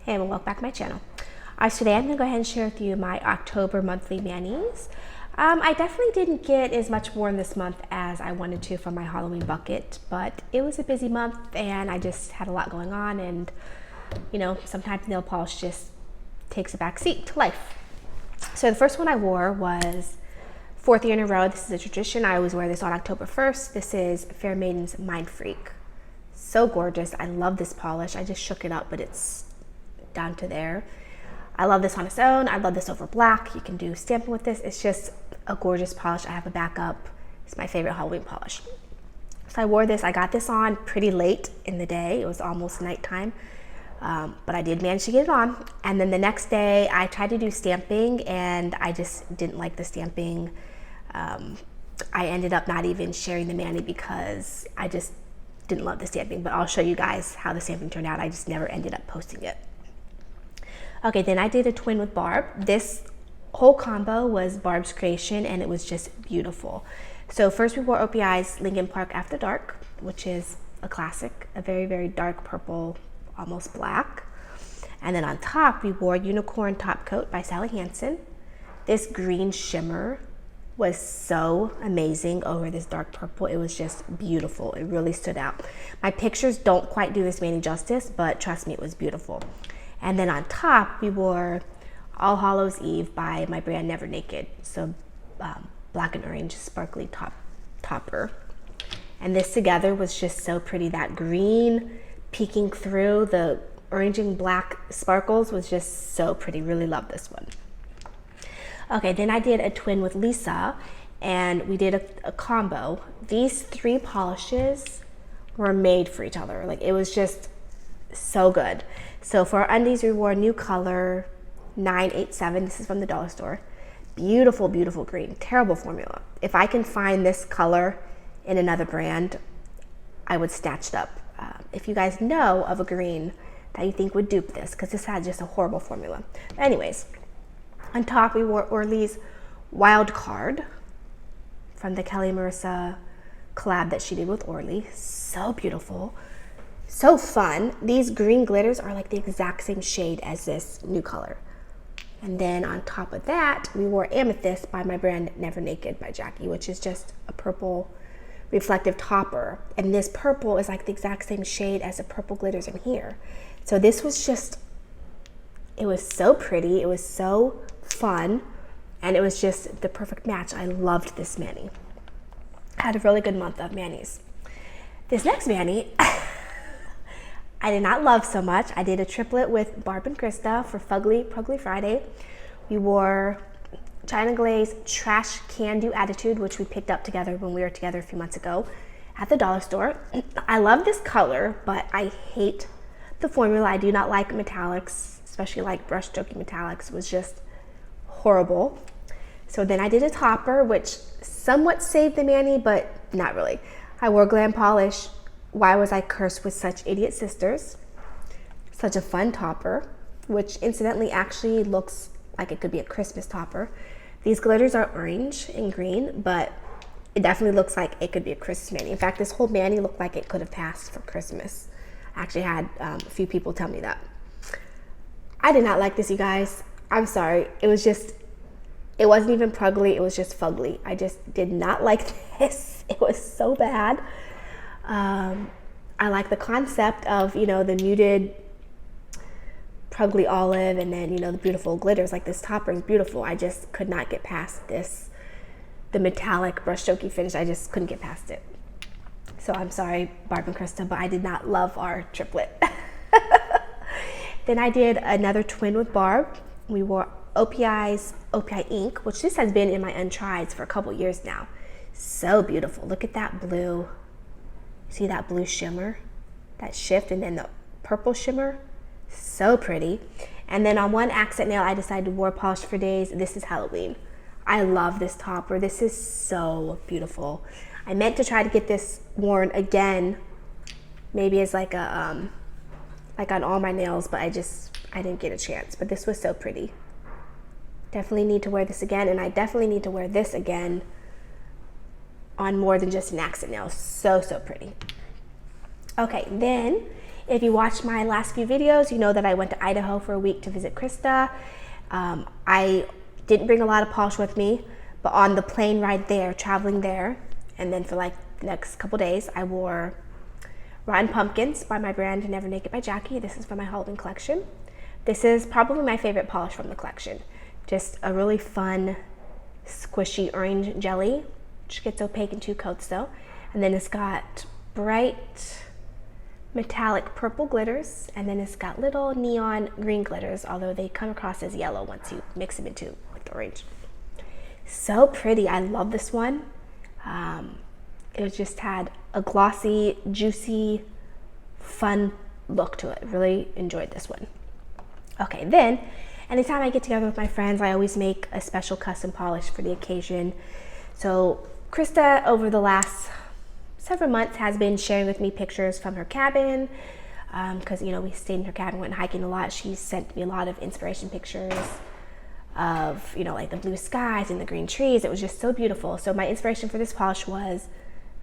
Hey everyone, welcome back to my channel. Alright, so today I'm going to go ahead and share with you my October monthly manis. I definitely didn't get as much worn this month as I wanted to from my Halloween bucket, but it was a busy month and I just had a lot going on, and you know, sometimes nail polish just takes a back seat to life. So the first one I wore was 4th year in a row. This is a tradition. I always wear this on October 1st. This is Fair Maiden's Mind Freak. So gorgeous. I love this polish. I just shook it up, but it's down to there. I love this on its own. I love this over black. You can do stamping with this. It's just a gorgeous polish. I have a backup. It's my favorite Halloween polish. So I wore this. I got this on pretty late in the day. It was almost nighttime, but I did manage to get it on. And then the next day I tried to do stamping and I just didn't like the stamping. I ended up not even sharing the mani because I just didn't love the stamping, but I'll show you guys how the stamping turned out. I just never ended up posting it. Okay, then I did a twin with Barb. This whole combo was Barb's creation and it was just beautiful. So first we wore OPI's Lincoln Park After Dark, which is a classic, a very, very dark purple, almost black. And then on top we wore Unicorn Top Coat by Sally Hansen. This green shimmer was so amazing over this dark purple. It was just beautiful. It really stood out. My pictures don't quite do this mani justice, but trust me, it was beautiful. And then on top, we wore All Hallows Eve by my brand Never Naked. So black and orange sparkly topper. And this together was just so pretty. That green peeking through the orange and black sparkles was just so pretty. Really love this one. Okay, then I did a twin with Lisa and we did a combo. These three polishes were made for each other. Like, it was just so good. So for our undies, we wore New Color 987. This is from the dollar store. Beautiful, beautiful green. Terrible formula. If I can find this color in another brand, I would snatch it up. If you guys know of a green that you think would dupe this, because this had just a horrible formula. Anyways, on top we wore Orly's Wild Card from the Kelly Marissa collab that she did with Orly. So beautiful. So fun. These green glitters are like the exact same shade as this New Color. And then on top of that, we wore Amethyst by my brand Never Naked by Jackie, which is just a purple reflective topper. And this purple is like the exact same shade as the purple glitters in here. So this was just, it was so pretty. It was so fun. And it was just the perfect match. I loved this mani. I had a really good month of manis. This next mani, I did not love so much. I did a triplet with Barb and Krista for Pugly Friday. We wore China Glaze Trash Can Do Attitude, which we picked up together when we were together a few months ago at the dollar store. I love this color, but I hate the formula. I do not like metallics, especially like brush stroking metallics. It was just horrible. So then I did a topper, which somewhat saved the mani, but not really. I wore Glam Polish Why Was I Cursed with Such Idiot Sisters? Such a fun topper, which incidentally actually looks like it could be a Christmas topper. These glitters are orange and green, but it definitely looks like it could be a Christmas mani. In fact, this whole mani looked like it could have passed for Christmas. I actually had a few people tell me that. I did not like this, you guys. I'm sorry. It was just, it wasn't even prugly. It was just fugly. I just did not like this. It was so bad. I like the concept of, you know, the muted prugly olive and then, you know, the beautiful glitters. Like, this topper is beautiful. I just could not get past this, the metallic brush strokey finish. I just couldn't get past it. So I'm sorry, Barb and Krista, but I did not love our triplet. Then I did another twin with Barb. We wore OPI's OPI Ink, which this has been in my untrieds for a couple years now. So beautiful. Look at that blue. See that blue shimmer, that shift, and then the purple shimmer, so pretty. And then on one accent nail, I decided to wear Polish for Days. This is Halloween. I love this topper. This is so beautiful. I meant to try to get this worn again, maybe as like a, like on all my nails, but I didn't get a chance. But this was so pretty. Definitely need to wear this again, and I definitely need to wear this again on more than just an accent nail. So, so pretty. Okay, then If you watched my last few videos, you know that I went to Idaho for a week to visit Krista. I didn't bring a lot of polish with me, but on the plane ride there, traveling there, and then for like the next couple days, I wore Rotten Pumpkins by my brand Never Naked by Jackie. This is from my Halloween collection. This is probably my favorite polish from the collection. Just a really fun, squishy orange jelly, which gets opaque in 2 coats though. And then it's got bright metallic purple glitters, and then it's got little neon green glitters, although they come across as yellow once you mix them into with the orange. So pretty. I love this one. It just had a glossy, juicy, fun look to it. Really enjoyed this one. Okay, then anytime I get together with my friends, I always make a special custom polish for the occasion. So Krista, over the last several months, has been sharing with me pictures from her cabin, because you know, we stayed in her cabin, went hiking a lot. She sent me a lot of inspiration pictures of, you know, like the blue skies and the green trees. It was just so beautiful. So my inspiration for this polish was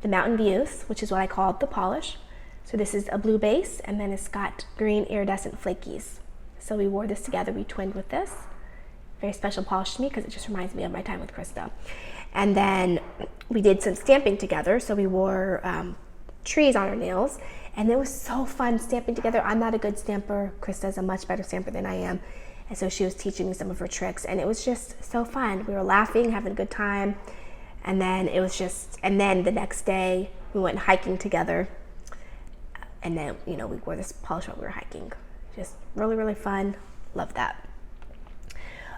the mountain views, which is what I called the polish. So this is a blue base, and then it's got green iridescent flakies. So we wore this together. We twinned with this. Very special polish to me because it just reminds me of my time with Krista. And then we did some stamping together. So we wore trees on our nails, and it was so fun stamping together. I'm not a good stamper. Krista's a much better stamper than I am. And so she was teaching me some of her tricks, and it was just so fun. We were laughing, having a good time. And then the next day we went hiking together. And then, you know, we wore this polish while we were hiking. Just really, really fun. Love that.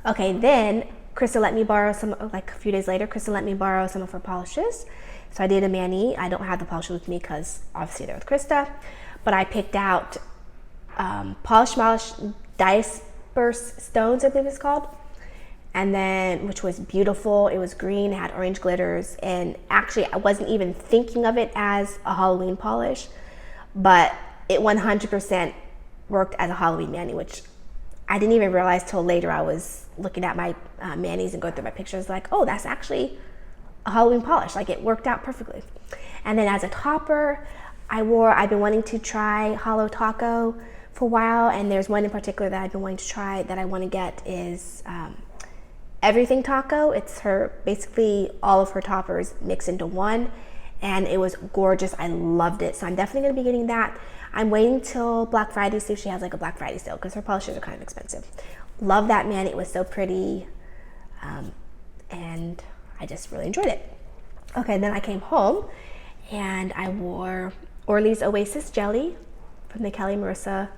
Okay, then Krista let me borrow some, like a few days later, Krista let me borrow some of her polishes. So I did a mani. I don't have the polishes with me because obviously they're with Krista, but I picked out Polish Disperse Stones, I believe it's called. And then, which was beautiful. It was green, it had orange glitters, and actually I wasn't even thinking of it as a Halloween polish, but it 100% worked as a Halloween mani, which I didn't even realize till later. I was looking at my manis and going through my pictures like, oh, that's actually a Halloween polish. Like, it worked out perfectly. And then as a topper, I've been wanting to try Holo Taco for a while, and there's one in particular that I've been wanting to try that I want to get is Everything Taco. It's basically all of her toppers mixed into one, and it was gorgeous. I loved it. So I'm definitely going to be getting that. I'm waiting till Black Friday to see if she has like a Black Friday sale, because her polishes are kind of expensive. Love that mani. It was so pretty, and I just really enjoyed it. Okay, then I came home and I wore Orly's Oasis jelly from the Kelly Marissa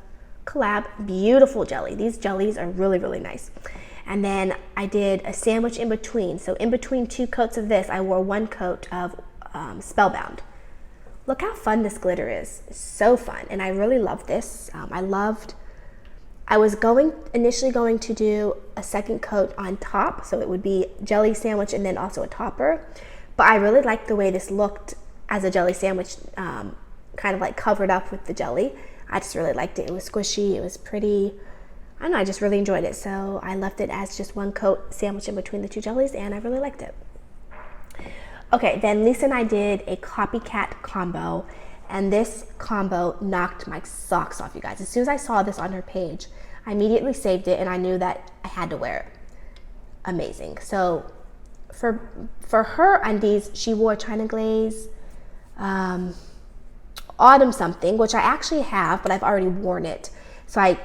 collab. Beautiful jelly. These jellies are really, really nice. And then I did a sandwich in between. So in between 2 coats of this, I wore 1 coat of Spellbound. Look how fun this glitter is. It's so fun, and I really love this. I was initially going to do a 2nd coat on top, so it would be jelly sandwich and then also a topper. But I really liked the way this looked as a jelly sandwich, kind of like covered up with the jelly. I just really liked it. It was squishy, it was pretty. I don't know, I just really enjoyed it. So I left it as just 1 coat sandwich in between the 2 jellies, and I really liked it. Okay, then Lisa and I did a copycat combo, and this combo knocked my socks off, you guys. As soon as I saw this on her page, I immediately saved it, and I knew that I had to wear it. Amazing. So for her undies, she wore China Glaze Autumn something, which I actually have, but I've already worn it. So I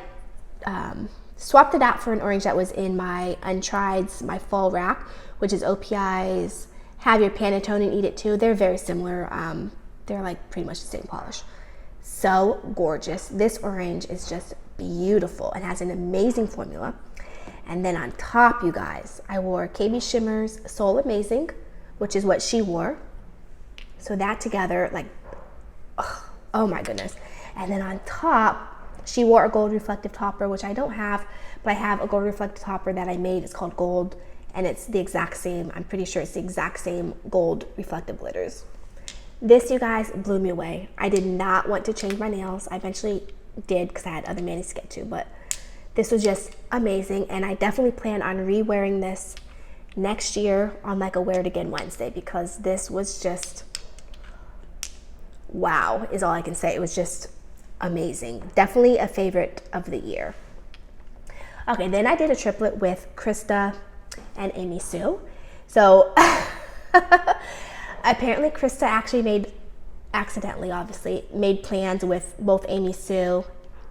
swapped it out for an orange that was in my Untried's, my fall rack, which is OPI's Have Your Pantone and Eat It Too. They're very similar. They're like pretty much the same polish. So gorgeous. This orange is just beautiful and has an amazing formula. And then on top, you guys, I wore KB Shimmer's Soul Amazing, which is what she wore. So that together, like, oh my goodness. And then on top, she wore a gold reflective topper, which I don't have, but I have a gold reflective topper that I made. It's called Gold, and it's the exact same, I'm pretty sure it's the exact same gold reflective glitters. This, you guys, blew me away. I did not want to change my nails. I eventually did because I had other manis to get to, but this was just amazing, and I definitely plan on re-wearing this next year on like a Wear It Again Wednesday, because this was just, wow, is all I can say. It was just amazing. Definitely a favorite of the year. Okay, then I did a triplet with Krista and Amy Sue. So apparently Krista actually accidentally obviously, made plans with both Amy Sue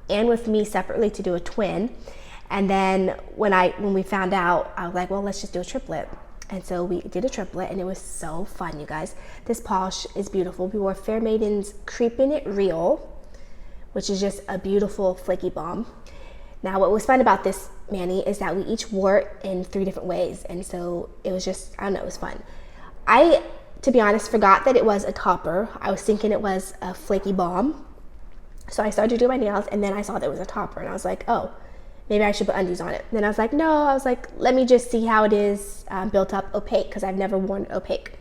and with me separately to do a twin. And then when we found out, I was like, well, let's just do a triplet. And so we did a triplet, and it was so fun, you guys. This polish is beautiful. We wore Fair Maiden's Creepin' It Real, which is just a beautiful flaky balm. Now, what was fun about this mani is that we each wore it in 3 different ways. And so it was just, I don't know, it was fun. I, to be honest, forgot that it was a topper. I was thinking it was a flaky balm. So I started to do my nails, and then I saw that it was a topper, and I was like, oh, maybe I should put undies on it. Then I was like, no, let me just see how it is built up opaque, because I've never worn it opaque.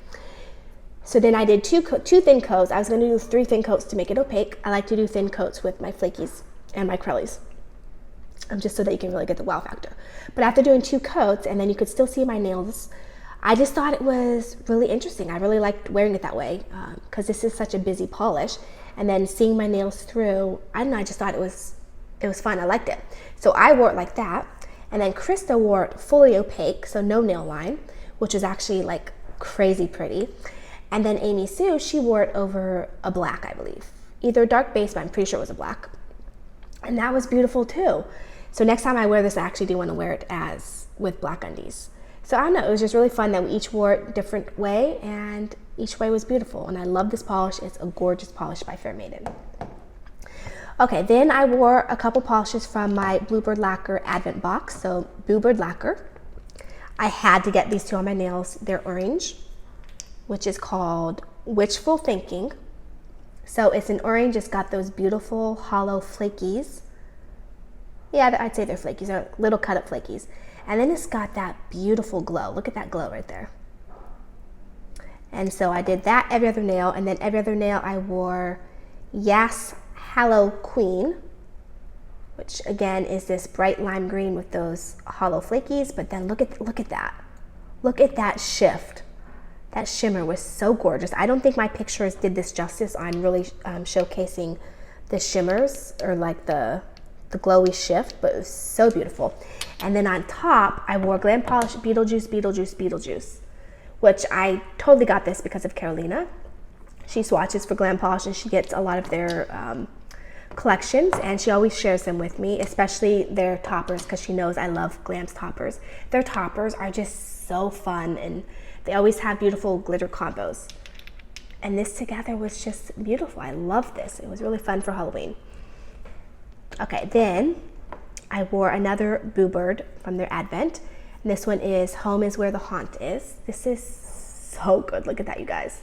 So then I did two thin coats. I was going to do 3 thin coats to make it opaque. I like to do thin coats with my flakies and my curlies, just so that you can really get the wow factor. But after doing 2 coats, and then you could still see my nails, I just thought it was really interesting. I really liked wearing it that way, because this is such a busy polish. And then seeing my nails through, I don't know, I just thought it was fun. I liked it. So I wore it like that. And then Krista wore it fully opaque, so no nail line, which is actually like crazy pretty. And then Amy Sue, she wore it over a black, I believe. Either a dark base, but I'm pretty sure it was a black. And that was beautiful too. So next time I wear this, I actually do want to wear it with black undies. So I don't know, it was just really fun that we each wore it a different way, and each way was beautiful. And I love this polish. It's a gorgeous polish by Fair Maiden. Okay, then I wore a couple polishes from my Bluebird Lacquer Advent box. So Bluebird Lacquer. I had to get these 2 on my nails. They're orange, which is called Wishful Thinking. So it's an orange. It's got those beautiful hollow flakies. Yeah, I'd say they're flakies. They're little cut up flakies. And then it's got that beautiful glow. Look at that glow right there. And so I did that every other nail. And then every other nail I wore Yas Hallow Queen, which again is this bright lime green with those hollow flakies. But then look at that. Look at that shift. That shimmer was so gorgeous. I don't think my pictures did this justice on really showcasing the shimmers, or like the glowy shift, but it was so beautiful. And then on top, I wore Glam Polish Beetlejuice, which I totally got this because of Carolina. She swatches for Glam Polish, and she gets a lot of their collections, and she always shares them with me, especially their toppers, because she knows I love Glam's toppers. Their toppers are just so fun, and they always have beautiful glitter combos. And this together was just beautiful. I love this. It was really fun for Halloween. Okay, then I wore another Bluebird from their Advent. And this one is Home is Where the Haunt Is. This is so good. Look at that, you guys.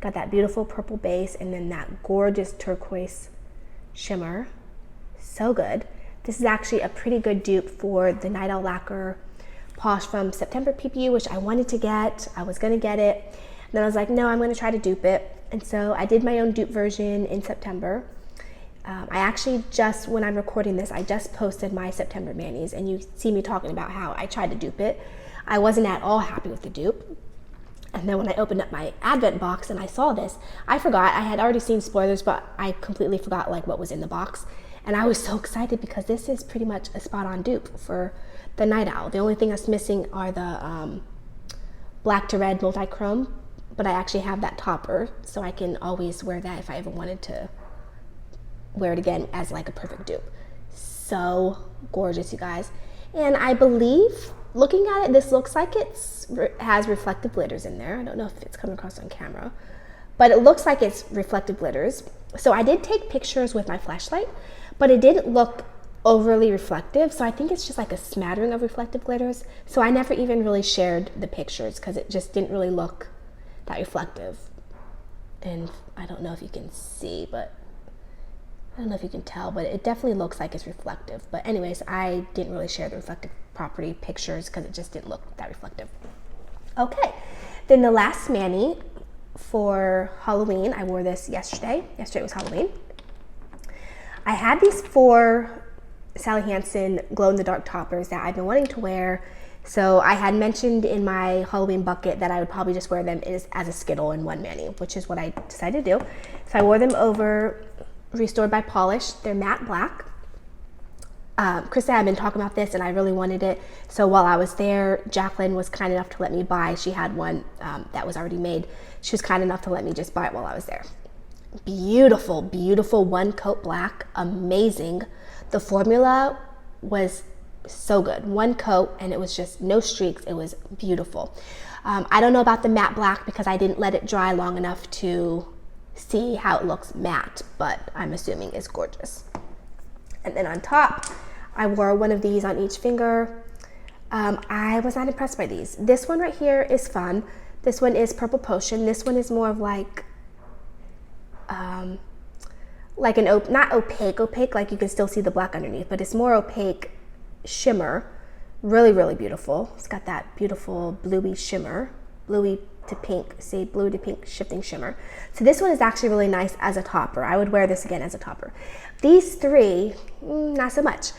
Got that beautiful purple base, and then that gorgeous turquoise shimmer. So good. This is actually a pretty good dupe for the Night Owl Lacquer polish from September PPU, which I wanted to get. I was going to get it. And then I was like, no, I'm going to try to dupe it. And so I did my own dupe version in September. I actually just, when I'm recording this, I just posted my September manis, and you see me talking about how I tried to dupe it. I wasn't at all happy with the dupe. And then when I opened up my Advent box and I saw this, I forgot. I had already seen spoilers, but I completely forgot like what was in the box. And I was so excited because this is pretty much a spot-on dupe for the Night Owl. The only thing that's missing are the black to red multi-chrome, but I actually have that topper, so I can always wear that if I ever wanted to wear it again as like a perfect dupe. So gorgeous, you guys. And I believe, looking at it, this looks like it has reflective glitters in there. I don't know if it's coming across on camera, but it looks like it's reflective glitters. So I did take pictures with my flashlight, but it didn't look overly reflective. So I think it's just like a smattering of reflective glitters. So I never even really shared the pictures because it just didn't really look that reflective. And I don't know if you can see, but I don't know if you can tell, but it definitely looks like it's reflective. But anyways, I didn't really share the reflective property pictures because it just didn't look that reflective. Okay, then the last mani for Halloween, I wore this yesterday. Yesterday was Halloween. I had these 4 Sally Hansen glow-in-the-dark toppers that I've been wanting to wear. So I had mentioned in my Halloween bucket that I would probably just wear them as a Skittle in one mani, which is what I decided to do. So I wore them over Restored by Polish. They're matte black. Krista had been talking about this and I really wanted it. So while I was there, Jacqueline was kind enough to let me buy. She had one that was already made. She was kind enough to let me just buy it while I was there. Beautiful, beautiful one coat black, amazing. The formula was so good. One coat and it was just no streaks. It was beautiful. I don't know about the matte black because I didn't let it dry long enough to see how it looks matte, but I'm assuming it's gorgeous. And then on top, I wore one of these on each finger. I was not impressed by these. This one right here is fun. This one is Purple Potion. This one is more of like an not opaque, like you can still see the black underneath, but it's more opaque shimmer. Really, really beautiful. It's got that beautiful bluey shimmer, bluey to pink, see, blue to pink shifting shimmer. So this one is actually really nice as a topper. I would wear this again as a topper. These three, not so much.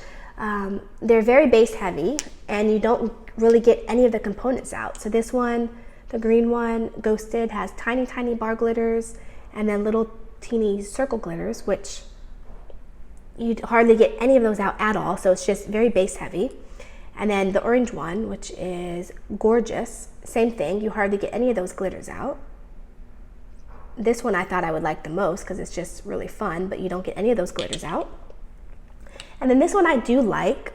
They're very base heavy and you don't really get any of the components out. So this one, the green one, Ghosted, has tiny, tiny bar glitters and then little teeny circle glitters, which you hardly get any of those out at all. So it's just very base heavy. And then the orange one, which is gorgeous, same thing. You hardly get any of those glitters out. This one I thought I would like the most because it's just really fun, but you don't get any of those glitters out. And then this one I do like,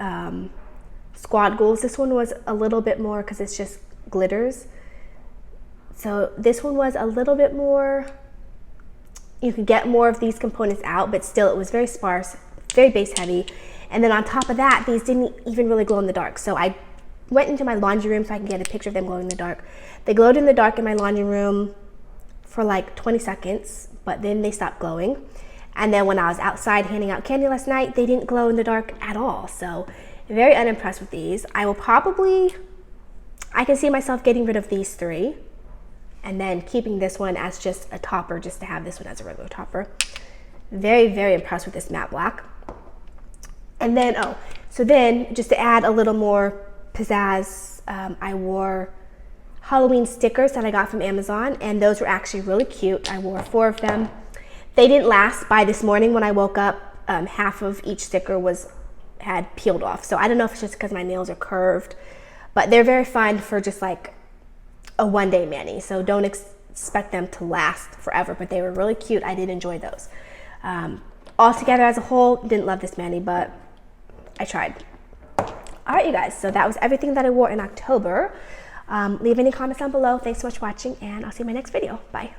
Squad Goals. This one was a little bit more because it's just glitters. So this one was a little bit more, you could get more of these components out, but still it was very sparse, very base heavy. And then on top of that, these didn't even really glow in the dark. So I went into my laundry room so I can get a picture of them glowing in the dark. They glowed in the dark in my laundry room for like 20 seconds, but then they stopped glowing. And then when I was outside handing out candy last night, they didn't glow in the dark at all. So very unimpressed with these. I can see myself getting rid of these three and then keeping this one as just a topper, just to have this one as a regular topper. Very, very impressed with this matte black. And then, so then just to add a little more pizzazz, I wore Halloween stickers that I got from Amazon, and those were actually really cute. I wore 4 of them. They didn't last. By this morning when I woke up, half of each sticker had peeled off. So I don't know if it's just because my nails are curved, but they're very fun for just like a one-day mani. So don't expect them to last forever, but they were really cute. I did enjoy those. Altogether as a whole, didn't love this mani, but I tried. All right, you guys, so that was everything that I wore in October. Leave any comments down below. Thanks so much for watching, and I'll see you in my next video. Bye.